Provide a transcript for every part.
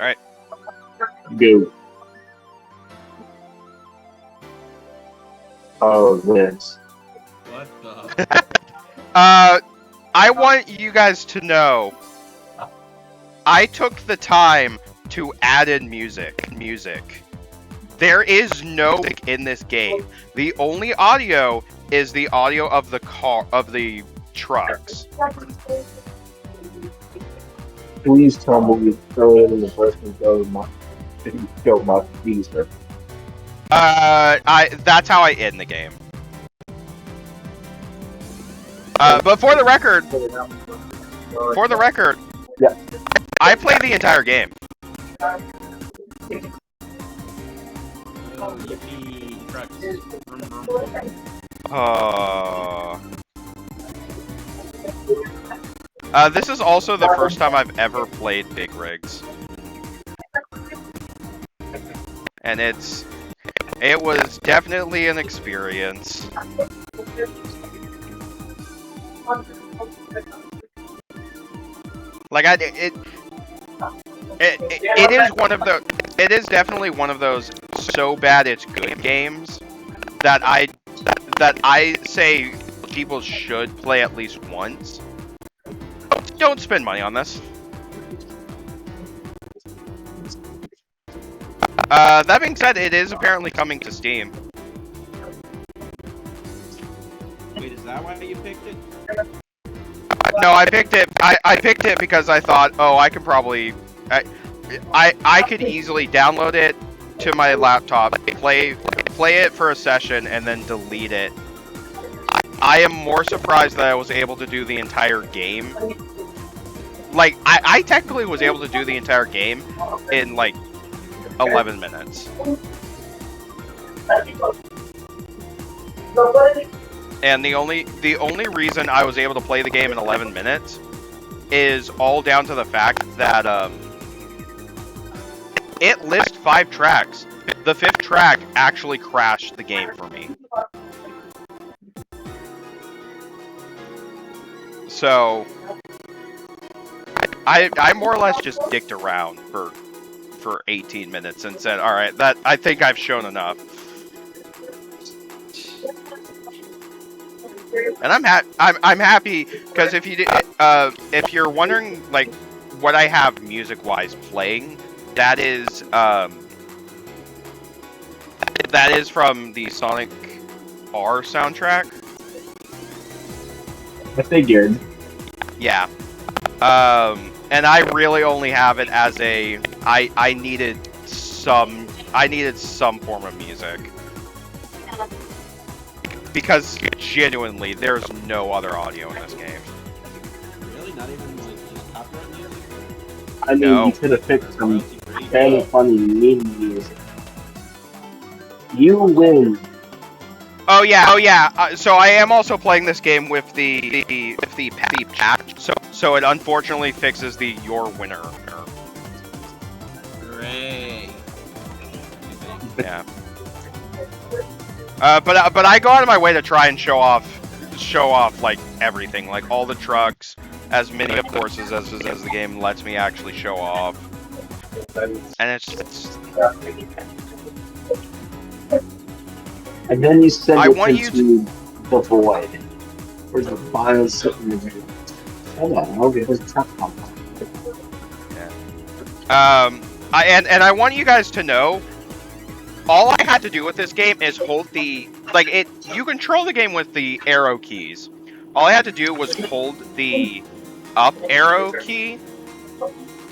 Alright. Go. Oh, this. What the? I want you guys to know, I took the time to add in music. There is no music in this game. The only audio is the audio of the trucks. Please tell me you throw it in the person who killed my teaser. That's how I end the game. But for the record, Yeah. I play the entire game. Oh, yippee, trucks. Vroom, vroom, vroom. This is also the first time I've ever played Big Rigs. And it was definitely an experience. Like it is definitely one of those so bad it's good games that I say people should play at least once. Don't spend money on this. That being said, it is apparently coming to Steam. Wait, is that why you picked it? No, I picked it. I picked it because I thought, oh, I could probably, I could easily download it to my laptop, play it for a session, and then delete it. I am more surprised that I was able to do the entire game. Like, I technically was able to do the entire game in like 11 minutes. And the only reason I was able to play the game in 11 minutes is all down to the fact that it lists 5 tracks. The 5th track actually crashed the game for me. So I more or less just dicked around for 18 minutes and said, all right, that I think I've shown enough. And I'm happy because if you're wondering like what I have music wise playing, that is from the Sonic R soundtrack. I figured. Yeah. And I really only have it as I needed some form of music. Because genuinely, there's no other audio in this game. Really? Not even like just copyright music? I mean, No. you could have picked some very funny meme music. You win. Oh yeah. So I am also playing this game with the patch. So it unfortunately fixes the "Your Winner." Hooray! Yeah. But I go out of my way to try and show off like everything, like all the trucks, as many of courses as the game lets me actually show off. And it's And then you send I it want you into the void. Where's the Bion sitting in here? Hold on, I'll get his truck on. and I want you guys to know, all I had to do with this game is hold the you control the game with the arrow keys. All I had to do was hold the up arrow key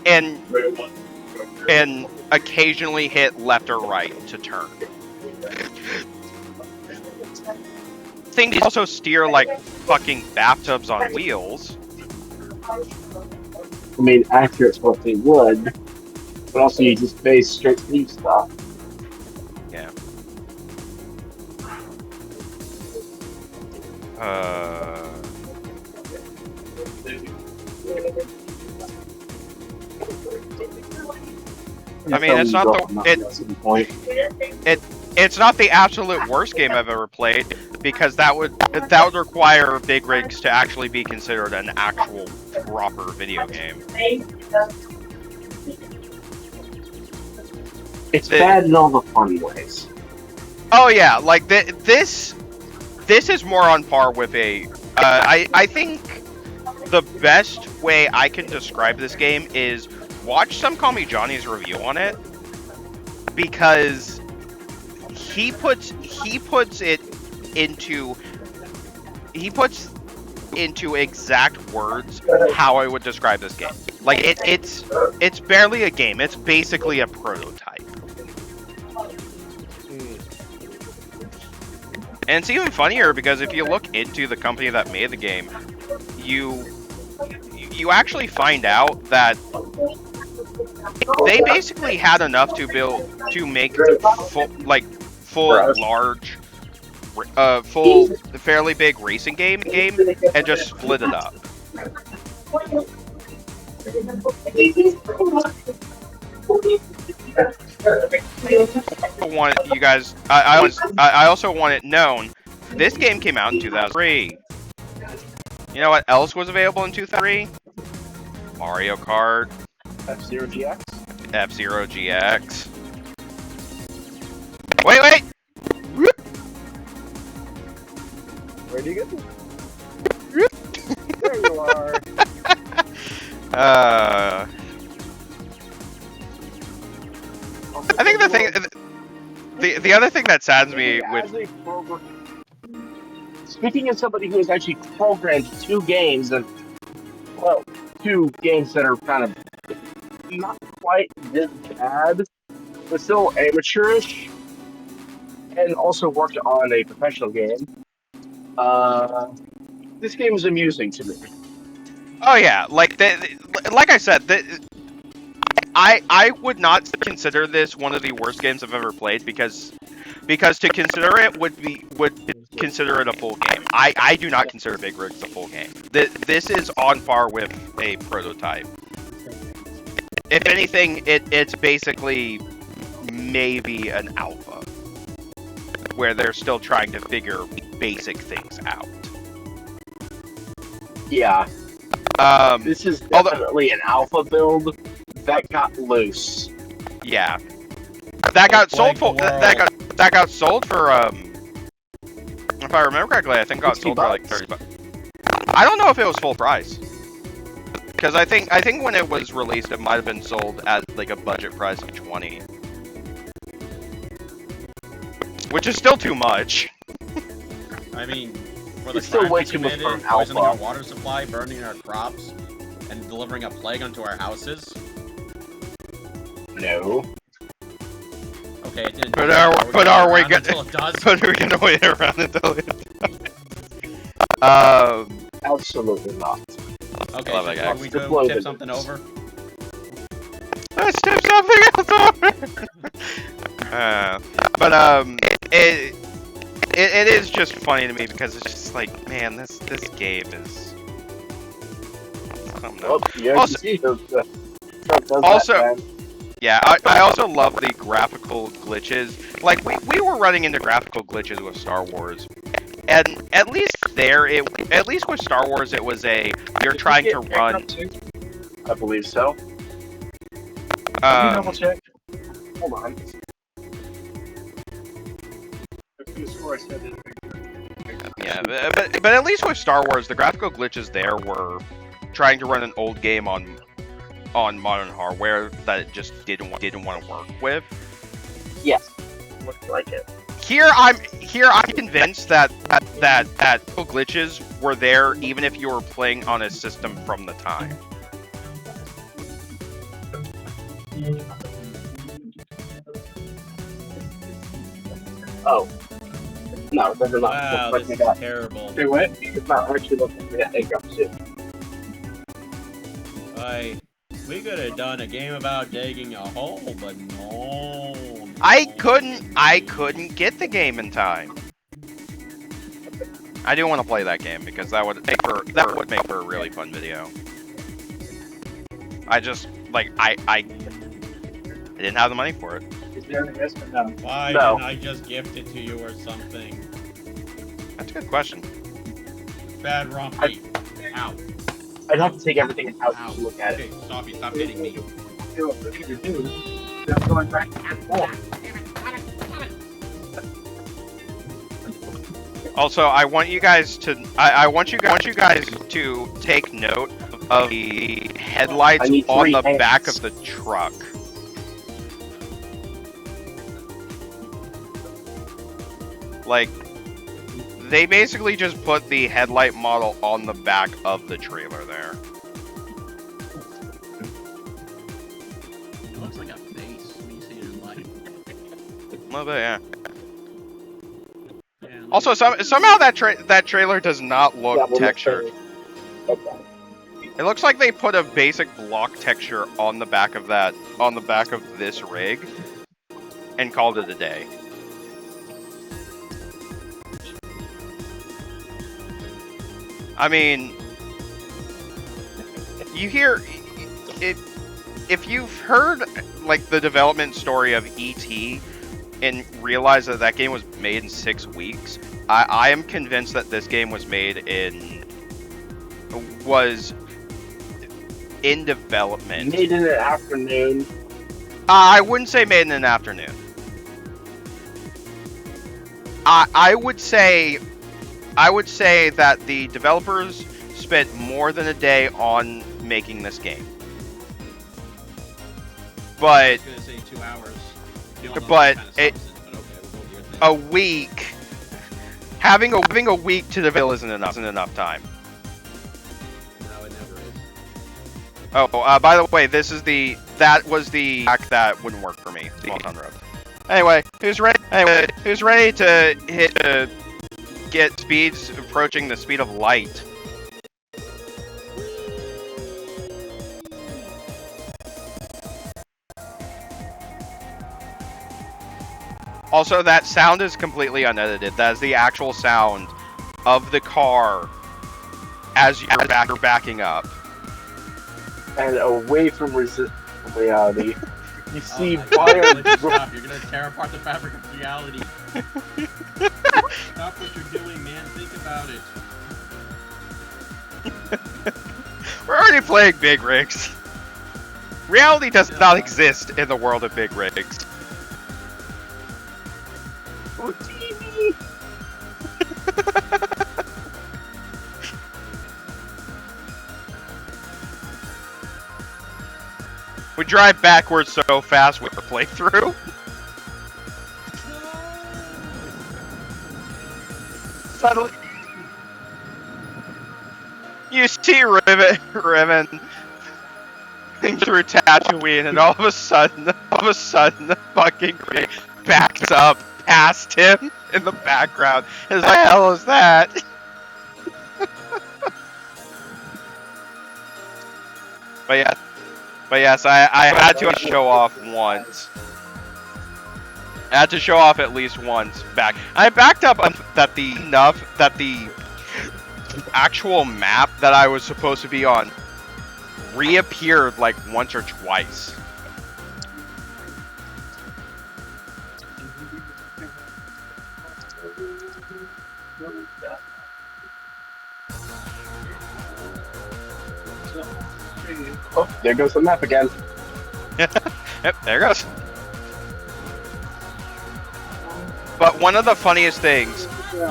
and occasionally hit left or right to turn. Things also steer like fucking bathtubs on wheels. I mean, accurate what they would, but also you just base straight leave stuff. Yeah. I mean, it's not it's not the absolute worst game I've ever played, because that would require Big Rigs to actually be considered an actual proper video game. It's bad in all the fun ways. Oh yeah, like this is more on par with a. I think the best way I can describe this game is watch some Call Me Johnny's review on it, because he puts it into exact words how I would describe this game. Like it's barely a game. It's basically a prototype. And it's even funnier because if you look into the company that made the game, you actually find out that they basically had enough to make full fairly big racing game and just split it up. I also want it known, this game came out in 2003. You know what else was available in 2003? Mario Kart, F-Zero GX? F-Zero GX. Wait! Where'd you get this? There you are. I think the other thing that saddens me with... Speaking of somebody who has actually programmed two games, and, well, two games that are kind of not quite this bad, but still amateurish, and also worked on a professional game, this game is amusing to me. Oh yeah, like I said, I would not consider this one of the worst games I've ever played because to consider it would consider it a full game. I do not consider Big Rigs a full game. This is on par with a prototype. If anything, it's basically maybe an alpha, where they're still trying to figure basic things out. Yeah. This is definitely an alpha build that got loose. Yeah. That got sold for that got sold for if I remember correctly, I think it got sold for like $30. I don't know if it was full price. Because I think when it was released, it might have been sold at like a budget price of $20, which is still too much. I mean, for the It's still crimes way we too much for committed, an poisoning alpha. our water supply, burning our crops, and delivering a plague onto our houses. No. Okay, it didn't. But are we gonna? But are we gonna wait around until it does? Absolutely not. Okay, Love so that guy. we go Deploy tip the- something over. Let's tip something else over. It is just funny to me because it's just like, man, this game is. I don't know. Well, yeah, Also- you see, Trump does also- that, man. Yeah, I also love the graphical glitches. Like we were running into graphical glitches with Star Wars, and at least with Star Wars it was you're trying to run. I believe so. Can you double check? Hold on. Yeah, but at least with Star Wars, the graphical glitches there were trying to run an old game on modern hardware that it just didn't want to work with. Yes. Looks like it. Here I'm convinced that glitches were there even if you were playing on a system from the time. Oh. No, it doesn't Wow, look this like is that. terrible. Hey, what? It's not actually looking like that. It drops it. We could have done a game about digging a hole, but no. I couldn't get the game in time. I do want to play that game because that would make for a really fun video. I just I didn't have the money for it. Is there an investment? No. Why No. didn't I just gift it to you or something? That's a good question. Bad Rumpy. Ow. I'd have to take everything out Ow. to look at it. Okay, stop hitting me. That's going back and forth. Also, I want you guys to I want you guys to take note of the headlights I need on 3 the hands. back of the truck. Like, they basically just put the headlight model on the back of the trailer there. It looks like a face when you see it in light. A little bit, yeah. Yeah, Also, somehow that trailer does not look Yeah, we'll look textured. Okay. It looks like they put a basic block texture on the back of this rig, and called it a day. I mean, you hear it. If you've heard like the development story of E.T. and realize that that game was made in 6 weeks, I am convinced that this game was in development. Made in an afternoon. I wouldn't say made in an afternoon. I would say that the developers spent more than a day on making this game. But I was gonna say 2 hours. But okay, we'll go with your thing. a week, having a week to develop isn't enough time. No, it never is. Oh, by the way, that was the hack that wouldn't work for me. The on road. Anyway, who's ready to get speeds approaching the speed of light? Also, that sound is completely unedited. That is the actual sound of the car as you're backing up. And away from reality. You see Oh my Bion. God, stop. You're gonna tear apart the fabric of reality. Stop what you're doing, man. Think about it. We're already playing big rigs. Reality does not exist in the world of big rigs. Oh, TV. We drive backwards so fast with the playthrough. Suddenly, you see Riven through Tatooine, and all of a sudden, the fucking rig backs up past him in the background. What the hell is that? But yes, I had to show off once. I had to show off at least once back. I backed up that the actual map that I was supposed to be on reappeared like once or twice. Oh, there goes the map again. Yep, there it goes. But one of the funniest things. One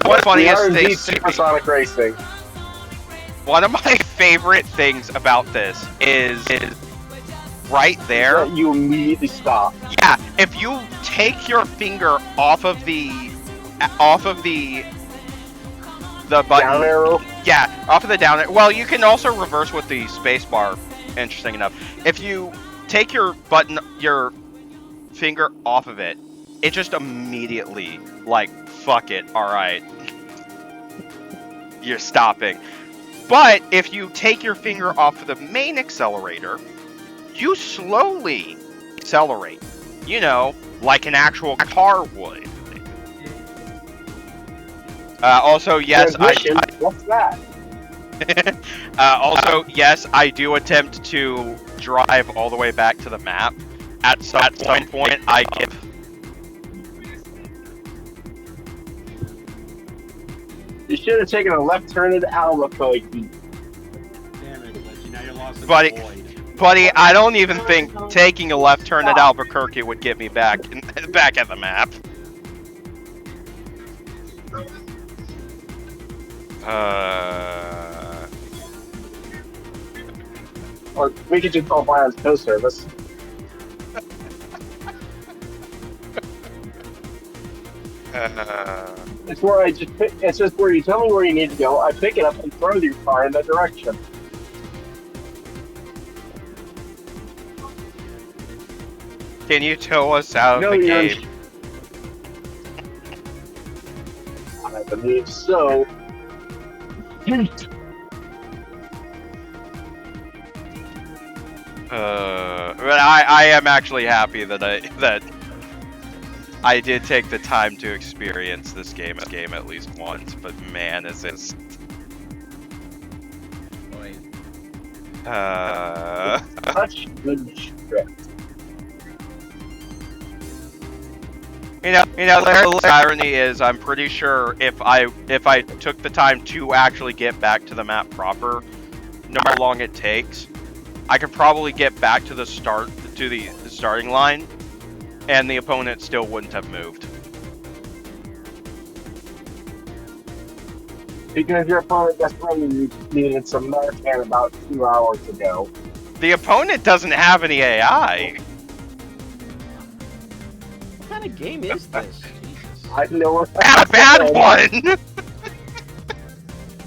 of the funniest things. Supersonic racing. One of my favorite things about this is right there. You immediately stop. Yeah, if you take your finger off of the button. Down arrow. Yeah, off of the down arrow. Well, you can also reverse with the space bar. Interesting enough. If you take your finger off of it, it just immediately, like, fuck it, alright. You're stopping. But if you take your finger off of the main accelerator, you slowly accelerate. You know, like an actual car would. Also, yes, What's that? also, yes, I do attempt to drive all the way back to the map. At some point, I give. You should have taken a left turn into Albuquerque. Damn it, Glitchy. Now you're lost in Buddy. the void. Buddy, I don't even think taking a left turn at Albuquerque would get me back at the map. Or we could just call Bion's tow service. It's where it's just where you tell me where you need to go, I pick it up and throw your car in that direction. Can you tow us out of the game? I believe so. But I am actually happy that I did take the time to experience this game at least once. But man, is this Such good shit. You know, the irony is, I'm pretty sure if I took the time to actually get back to the map proper, no matter how long it takes, I could probably get back to the starting line, and the opponent still wouldn't have moved. Because your opponent desperately needed some Narcan about 2 hours ago. The opponent doesn't have any AI. What kind of game is this? Jesus. I know A bad one!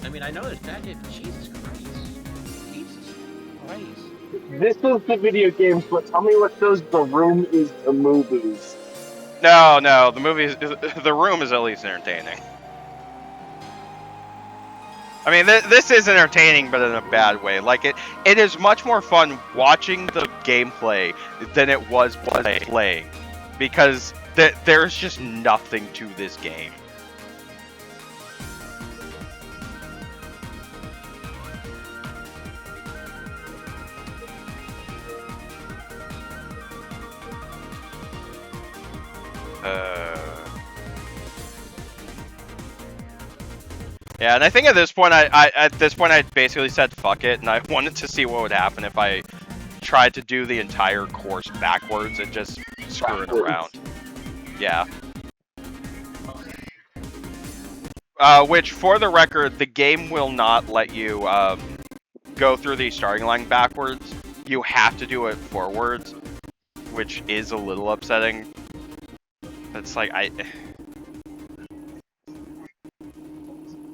I mean, I know there's bad games, but Jesus Christ. Jesus Christ. This is the video games, but tell me what shows The Room is to movies. No, the room is at least entertaining. I mean, this is entertaining, but in a bad way. Like, it is much more fun watching the gameplay than it was playing. Because there's just nothing to this game. Yeah, and I think at this point, I basically said fuck it, and I wanted to see what would happen if I tried to do the entire course backwards and just screw it around. Yeah. Which, for the record, the game will not let you go through the starting line backwards. You have to do it forwards, which is a little upsetting. It's like,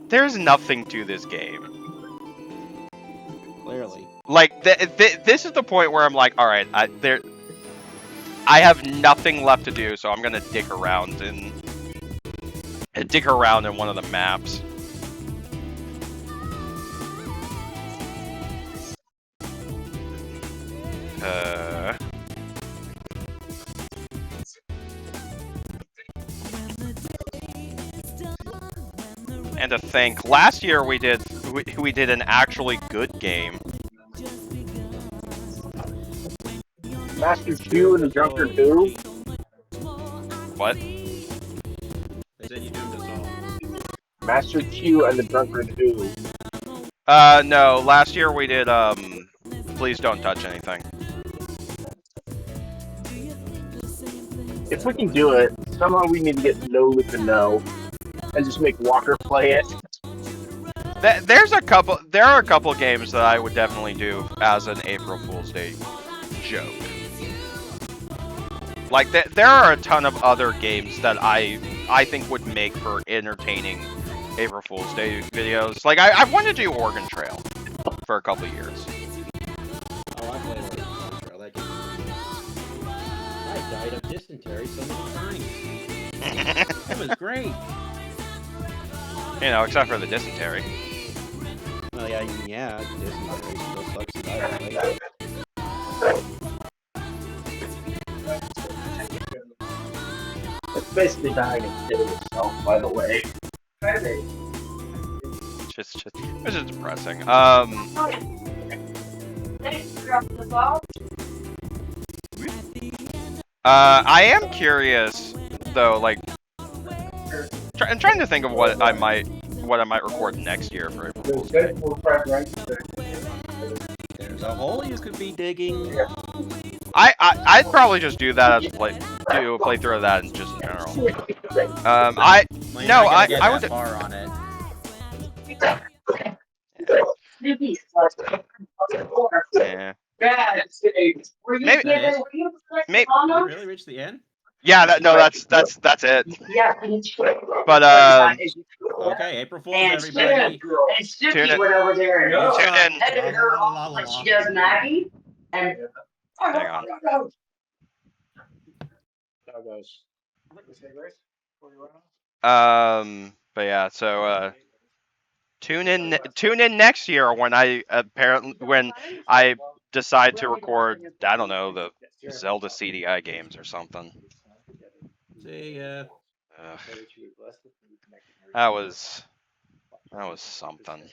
there's nothing to this game. Clearly. Like, this is the point where I'm like, alright, I have nothing left to do, so I'm gonna dig around in one of the maps. And to think, last year we did an actually good game. Master Q and the Drunkard Who? What? They said you doomed us all. Master Q and the Drunkard Who? No, last year we did, Please Don't Touch Anything. If we can do it, somehow we need to get No Loop and No, and just make Walker play it. There are a couple games that I would definitely do as an April Fool's Day joke. Like, there are a ton of other games that I think would make for entertaining April Fool's Day videos. Like, I wanted to do Oregon Trail for a couple years. Oh, I played Oregon Trail. That game. I died of dysentery so many times. That was great. You know, except for the dysentery. Well, yeah, dysentery still sucks to die, right? It's basically dying and killing itself, by the way. It's just depressing. I am curious though, like, I'm trying to think of what I might record next year for April Fool's Day. There's The hole you could be digging. I'd probably just do that as a do a playthrough of that just in general. Well, you're No, not gonna get I that would. far on it. Yeah. Maybe. That it? Maybe. Did we really reach the end? Yeah. That's it. Yeah. But Okay, April Fools, everybody. And Tune Snooki in. went over there and You Tune suck. in. headed her off like she does Maggie. And Hang on. But yeah. So tune in next year when I decide to record. I don't know, the Zelda CDI games or something. See, That was something.